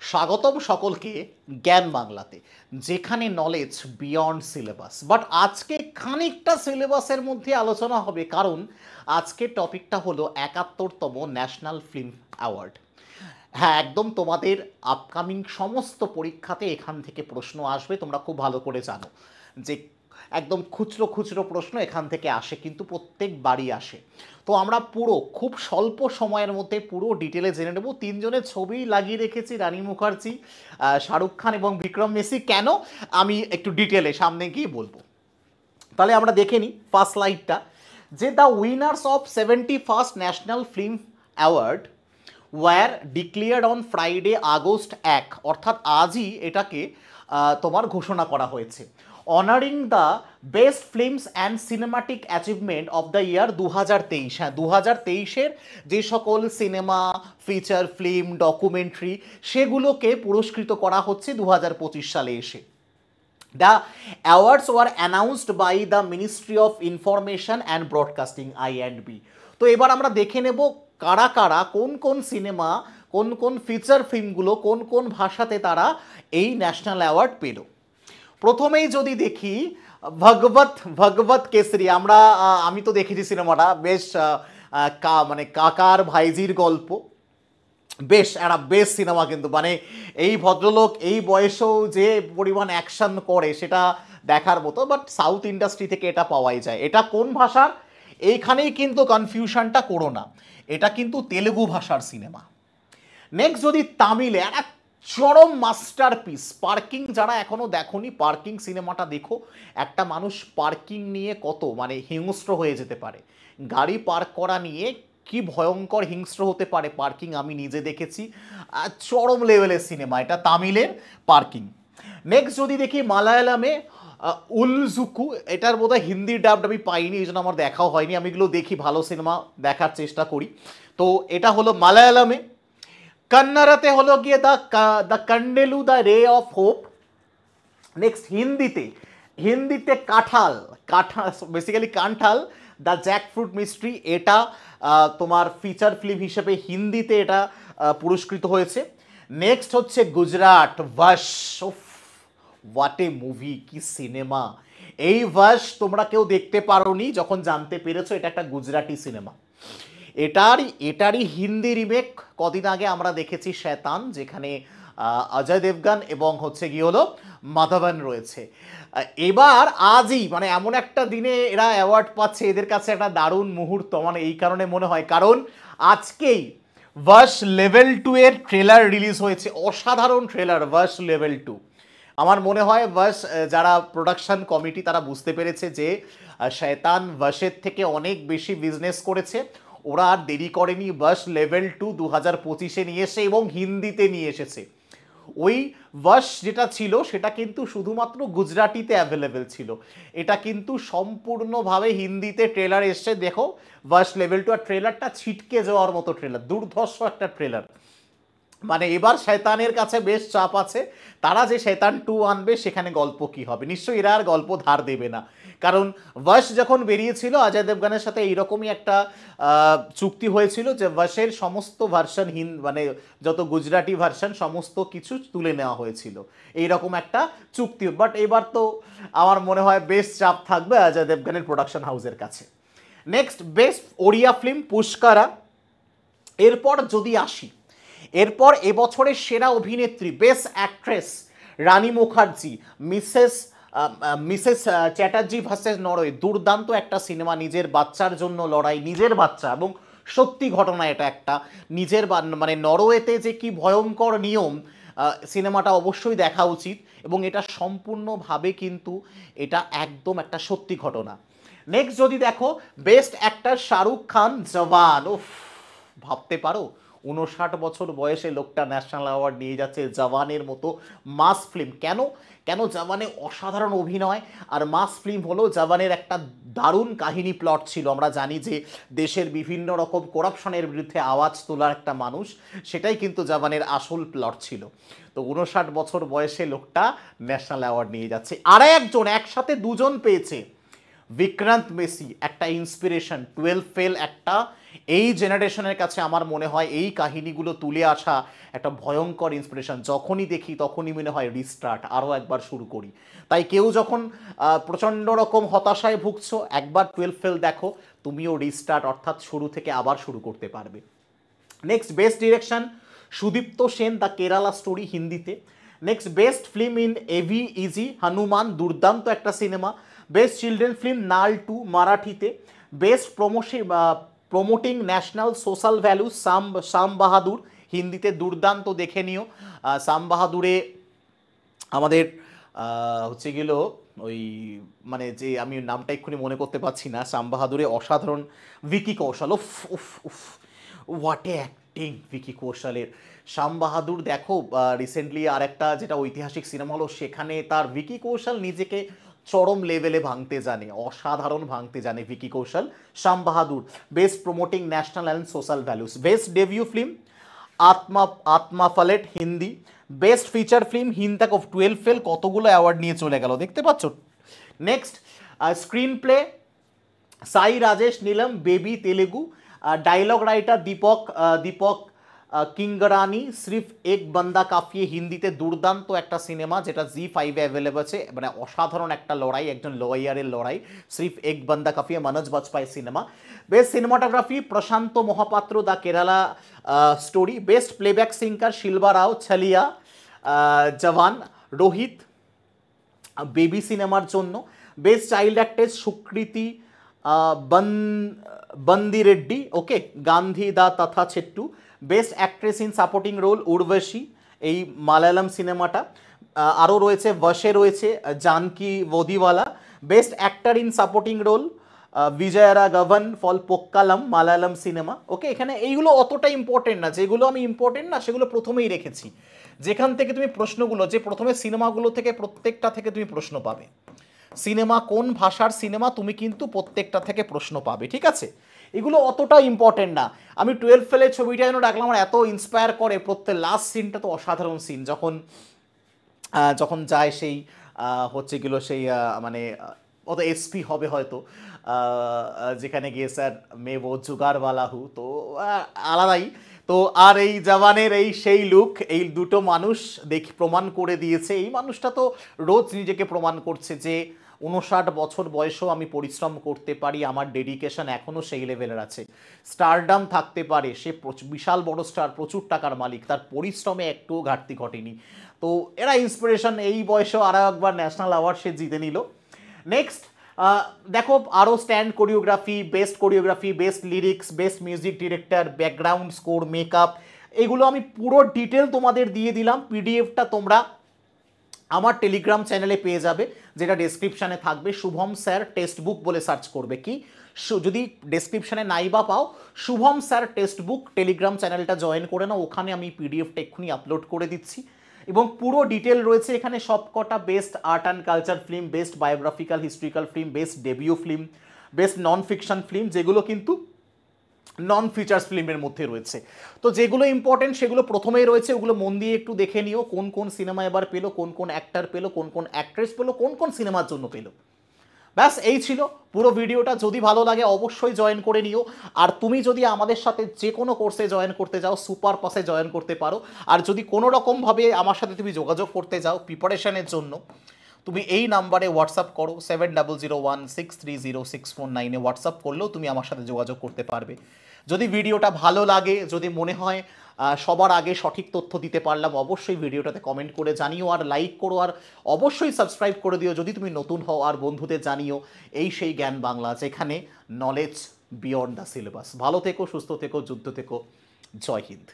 স্বাগতম সকলকে জ্ঞান বাংলাতে, যেখানে নলেজ বিয়ন্ড সিলেবাস। বাট আজকে খানিকটা সিলেবাসের মধ্যে আলোচনা হবে, কারণ আজকের টপিকটা হলো ৭১তম ন্যাশনাল ফিল্ম অ্যাওয়ার্ড। হ্যাঁ, একদম তোমাদের আপকামিং সমস্ত পরীক্ষাতে এখান থেকে প্রশ্ন আসবে, তোমরা খুব ভালো করে জানো যে একদম খুচরো খুচরো প্রশ্ন এখান থেকে আসে, কিন্তু প্রত্যেকবারই আসে। তো আমরা পুরো খুব স্বল্প সময়ের মধ্যে পুরো ডিটেলে জেনে নেব। তিনজনের ছবি লাগিয়ে রেখেছি, রানী মুখার্জি, শাহরুখ খান এবং বিক্রম মেসি। কেন আমি একটু ডিটেলে সামনে গিয়ে বলবো। তাহলে আমরা দেখে নিই ফার্স্ট স্লাইডটা, যে the winners of 71st national film award were declared on Friday August ১, অর্থাৎ আজই এটাকে তোমার ঘোষণা করা হয়েছে। Honouring the best films and cinematic achievement of the year ২০২৩। হ্যাঁ, ২০২৩-এর যে সকল সিনেমা, ফিচার ফিল্ম, ডকুমেন্টারি, সেগুলোকে পুরস্কৃত করা হচ্ছে ২০২৫ সালে এসে। The awards were announced by the Ministry of Information and Broadcasting (INB). তো এবার আমরা দেখে নেব কারা কারা, কোন কোন সিনেমা, কোন কোন ফিচার ফিল্মগুলো কোন কোন ভাষাতে তারা এই ন্যাশনাল অ্যাওয়ার্ড পেল। প্রথমেই যদি দেখি ভগবত কেসরি, আমি তো দেখেছি সিনেমাটা, বেশ মানে কাকার ভাইজির গল্প, বেশ একটা বেশ সিনেমা। কিন্তু মানে এই ভদ্রলোক এই বয়সেও যে পরিমাণ অ্যাকশন করে সেটা দেখার মতো। বাট সাউথ ইন্ডাস্ট্রি থেকে এটা পাওয়াই যায়। এটা কোন ভাষার, এইখানেই কিন্তু কনফিউশনটা করো না, এটা কিন্তু তেলেগু ভাষার সিনেমা। নেক্সট যদি তামিলে, একটা চরম মাস্টারপিস পার্কিং। যারা এখনো দেখোনি, পার্কিং সিনেমাটা দেখো। একটা মানুষ পার্কিং নিয়ে কত মানে হিংস্র হয়ে যেতে পারে, গাড়ি পার্ক করা নিয়ে কি ভয়ঙ্কর হিংস্র হতে পারে পার্কিং, আমি নিজে দেখেছি। চরম লেভেলের সিনেমা এটা, তামিলের পার্কিং। নেক্সট যদি দেখি মালায়ালামে উলজুকু, এটার বোধহয় হিন্দি ডাবড আমি পাইনি, এই জন্য আমার দেখাও হয়নি। আমি এগুলো দেখি, ভালো সিনেমা দেখার চেষ্টা করি। তো এটা হলো মালায়ালামে। কন্নড়াতে হলো গিয়ে the Kandeelu the ray of hope. Next হিন্দিতে কাঁঠাল, বেসিক্যালি কাঁঠাল দ্য জ্যাকফ্রুট মিস্ট্রি, এটা তোমার ফিচার ফিল্ম হিসেবে হিন্দিতে এটা পুরস্কৃত হয়েছে। নেক্সট হচ্ছে গুজরাট, ভাশ। হোয়াট এ মুভি, কি সিনেমা! এই ভাশ তোমরা কেউ দেখতে পারোনি, যখন জানতে পেরেছো এটা একটা গুজরাটি সিনেমা। এটারই হিন্দি রিমেক কদিন আগে আমরা দেখেছি, শয়তান, যেখানে অজয় দেবগান এবং হচ্ছে কি হলো মাধবন রয়েছে। এবার আজই মানে এমন একটা দিনে এরা অ্যাওয়ার্ড পাচ্ছে, এদের কাছে একটা দারুণ মুহূর্ত। মানে এই কারণে মনে হয়, কারণ আজকেই ভার্স লেভেল 2 এর ট্রেলার রিলিজ হয়েছে। অসাধারণ ট্রেলার ভার্স লেভেল 2। আমার মনে হয় ভার্স যারা প্রোডাকশন কমিটি তারা বুঝতে পেরেছে যে শয়তান ভার্সের থেকে অনেক বেশি বিজনেস করেছে। ওরা আর দেরি করেনি, ভার্স লেভেল 2 2025-এ নিয়ে এসে এবং হিন্দিতে নিয়ে এসেছে। ওই ভার্স যেটা ছিল সেটা কিন্তু শুধুমাত্র গুজরাটিতে অ্যাভেলেবেল ছিল, এটা কিন্তু সম্পূর্ণভাবে হিন্দিতে ট্রেলার এসছে। দেখো ভার্স লেভেল 2, আর ট্রেলারটা ছিটকে যাওয়ার মতো ট্রেলার, দুর্ধর্ষ একটা ট্রেলার। মানে এবার শয়তানের কাছে বেশ চাপ আছে, তারা যে শয়তান 2 আনবে সেখানে গল্প কি হবে। নিশ্চয়ই এরা আর গল্প ধার দেবে না, কারণ ভার্স যখন বেরিয়েছিল অজয় দেবগানের সাথে এইরকমই একটা চুক্তি হয়েছিল যে ভার্সের সমস্ত ভার্সন মানে যত গুজরাটি ভার্সন সমস্ত কিছু তুলে নেওয়া হয়েছিল, এইরকম একটা চুক্তি। বাট এবার তো আমার মনে হয় বেশ চাপ থাকবে অজয় দেবগানের প্রোডাকশন হাউসের কাছে। Next best Odia film Pushkara. এরপর যদি আসি, এরপর এবছরের সেরা অভিনেত্রী best actress Rani Mukherji, Mrs Chatterjee versus Norway. দুর্দান্ত একটা সিনেমা, নিজের বাচ্চার জন্য লড়াই, নিজের বাচ্চা, এবং সত্যি ঘটনা এটা একটা। নিজের মানে নরওয়েতে যে কি ভয়ঙ্কর নিয়ম, সিনেমাটা অবশ্যই দেখা উচিত, এবং এটা সম্পূর্ণভাবে কিন্তু এটা একদম একটা সত্যি ঘটনা। নেক্সট যদি দেখো বেস্ট অ্যাক্টর শাহরুখ খান, জওয়ান। উফ, ভাবতে পারো 59 বছর বয়সে লোকটা ন্যাশনাল অ্যাওয়ার্ড নিয়ে যাচ্ছে জওয়ানের মতো মাস ফিল্ম। কেন জওয়ানে অসাধারণ অভিনয় আর মাস ফিল্ম হলো। জওয়ানের একটা দারুণ কাহিনী প্লট ছিল। আমরা জানি যে দেশের বিভিন্ন রকম করাপশনের বিরুদ্ধে আওয়াজ তোলার একটা মানুষ, সেটাই কিন্তু জওয়ানের আসল প্লট ছিল। তো 59 বছর বয়সে লোকটা ন্যাশনাল অ্যাওয়ার্ড নিয়ে যাচ্ছে। আর একজন, একসাথে দুজন পেয়েছে, বিক্রান্ত মেসি, একটা ইন্সপিরেশন, 12 ফেল একটা এই জেনারেশনের কাছে আমার মনে হয় এই কাহিনীগুলো তুলে আসা একটা ভয়ঙ্কর ইন্সপিরেশন। যখনই দেখি তখনই মনে হয় রিস্টার্ট, আরও একবার শুরু করি। তাই কেউ যখন প্রচণ্ড রকম হতাশায় ভুগছো, একবার 12 ফেল দেখো, তুমিও রিস্টার্ট অর্থাৎ শুরু থেকে আবার শুরু করতে পারবে। Next best direction Sudipto Sen, the Kerala story হিন্দিতে। Next best film in AV GC, Hanuman, দুর্দান্ত একটা cinema. Best children film Naal 2 মারাঠিতে। Best promoting national social value Sam Bahadur হিন্দিতে, দুর্দান্ত, দেখে নিও। শাম বাহাদুরে আমাদের হচ্ছে গেল ওই মানে যে আমি নামটা এক্ষুনি মনে করতে পারছি না, শাম বাহাদুরে অসাধারণ ভিকি কৌশল, উফ উফ উফ হোয়াট এ অ্যাক্টিং ভিকি কৌশলের। শাম বাহাদুর দেখো রিসেন্টলি আর একটা যেটা ঐতিহাসিক সিনেমা হলো, সেখানে তার ভিকি কৌশল নিজেকে চরম লেভেলে ভাঙতে জানে, অসাধারণ ভাঙতে জানে Vicky Kaushal. Sam Bahadur best promoting national and social values. Best debut film Aatmapamphlet Hindi. Best feature film হিন্দাক অফ 12 ফেল, কতগুলো অ্যাওয়ার্ড নিয়ে চলে গেল দেখতে পাচ্ছ। Next screenplay Sai Rajesh Neelam Baby Telugu. Dialogue writer Deepak Kingrani, সির্ফ এক বান্দা কাফি হিন্দিতে, দুর্দান্ত একটা সিনেমা যেটা জি5 অ্যাভেলেবল আছে, মানে অসাধারণ একটা লড়াই, একজন লয়ারের লড়াই, সির্ফ এক বান্দা কাফি, Manoj Bajpai cinema. Best cinematography Prashanta Mohapatra, the Kerala story. Best playback singer Shilpa Rao, Chaleya Jawan, রোহিত বেবি সিনেমার জন্য। বেস্ট চাইল্ড অ্যাক্ট্রেস সুকৃতি বন্দি রেড্ডি, ওকে, গান্ধী দা তথা ছেট্টু। Best actress in supporting role Urvashi, এই মালায়ালাম সিনেমাটা। আরও রয়েছে বশে, রয়েছে জানকি ওদিওয়ালা। Best actor in supporting role Vijayaraghavan for Pookkaalam, Malayalam cinema, okay. এখানে এইগুলো অতটা ইম্পর্টেন্ট না, যেগুলো আমি ইম্পর্টেন্ট না সেগুলো প্রথমেই রেখেছি, যেখান থেকে তুমি প্রশ্নগুলো, যে প্রথমে সিনেমাগুলো থেকে প্রত্যেকটা থেকে তুমি প্রশ্ন পাবে। সিনেমা কোন ভাষার সিনেমা, তুমি কিন্তু প্রত্যেকটা থেকে প্রশ্ন পাবে, ঠিক আছে। এগুলো অতটা ইম্পর্টেন্ট না। আমি 12 ফেলের ছবিটা যেন রাখলাম, আমার এত ইন্সপায়ার করে, প্রত্যেক লাস্ট সিনটা তো অসাধারণ সিন, যখন যায় সেই হচ্ছে গেলো সেই মানে অত এসপি হবে হয়তো, যেখানে গিয়ে স্যার মে ও জুগারওয়ালা হু, তো আলাদাই তো। আর এই জওয়ানের এই সেই লুক, এই দুটো মানুষ প্রমাণ করে দিয়েছে। এই মানুষটা তো রোজ নিজেকে প্রমাণ করছে যে 59 বছর বয়সেও আমি পরিশ্রম করতে পারি, আমার ডেডিকেশন এখনও সেই লেভেলের আছে। স্টারডাম থাকতে পারে, সে বিশাল বড় স্টার, প্রচুর টাকার মালিক, তার পরিশ্রমে একটুও ঘাটতি ঘটেনি। তো এরা ইন্সপিরেশন, এই বয়সেও আরও একবার ন্যাশনাল অ্যাওয়ার্ড সে জিতে নিল। নেক্সট দেখো আরও stand choreography, best lyrics, best music director, background score, makeup, এগুলো আমি পুরো ডিটেল তোমাদের দিয়ে দিলাম। পিডিএফটা তোমরা আমার টেলিগ্রাম চ্যানেলে পেয়ে যাবে, যেটা ডেসক্রিপশানে থাকবে। শুভম স্যার টেক্সট বুক বলে সার্চ করবে, কি যদি ডেসক্রিপশানে নাই বা পাও, Shubham sir text book Telegram চ্যানেলটা জয়েন করে নাও, ওখানে আমি পিডিএফটা এক্ষুনি আপলোড করে দিচ্ছি, এবং পুরো ডিটেল রয়েছে এখানে সবকটা। Best art and culture film, best biographical historical film, best debut film, best non fiction film, যেগুলো কিন্তু নন ফিচার্স ফিল্মের মধ্যে রয়েছে। তো যেগুলো ইম্পর্টেন্ট সেগুলো প্রথমেই রয়েছে, ওগুলো মন দিয়ে একটু দেখে নিও, কোন কোন সিনেমা এবার পেলো, কোন কোন অ্যাক্টর পেলো, কোন কোন অ্যাক্ট্রেস পেলো, কোন কোন সিনেমার জন্য পেলো। ব্যাস এই ছিল পুরো ভিডিওটা। যদি ভালো লাগে অবশ্যই জয়েন করে নিও। আর তুমি যদি আমাদের সাথে যে কোনো কোর্সে জয়েন করতে যাও, সুপার পাসে জয়েন করতে পারো। আর যদি কোনো রকমভাবে আমার সাথে তুমি যোগাযোগ করতে যাও প্রিপারেশনের জন্য, তুমি এই নাম্বারে হোয়াটসঅ্যাপ করো, 7001630649 হোয়াটসঅ্যাপ করলেও তুমি আমার সাথে যোগাযোগ করতে পারবে। যদি ভিডিওটা ভালো লাগে, যদি মনে হয় সবার আগে সঠিক তথ্য দিতে পারলাম, অবশ্যই ভিডিওটাতে কমেন্ট করে জানিও, আর লাইক করো, আর অবশ্যই সাবস্ক্রাইব করে দিও যদি তুমি নতুন হও, আর বন্ধুদের জানিও এই সেই জ্ঞান বাংলা, যেখানে নলেজ বিয়ন্ড দ্য সিলেবাস। ভালো থেকো, সুস্থ থেকো, যুদ্ধ থেকো, জয় হিন্দ।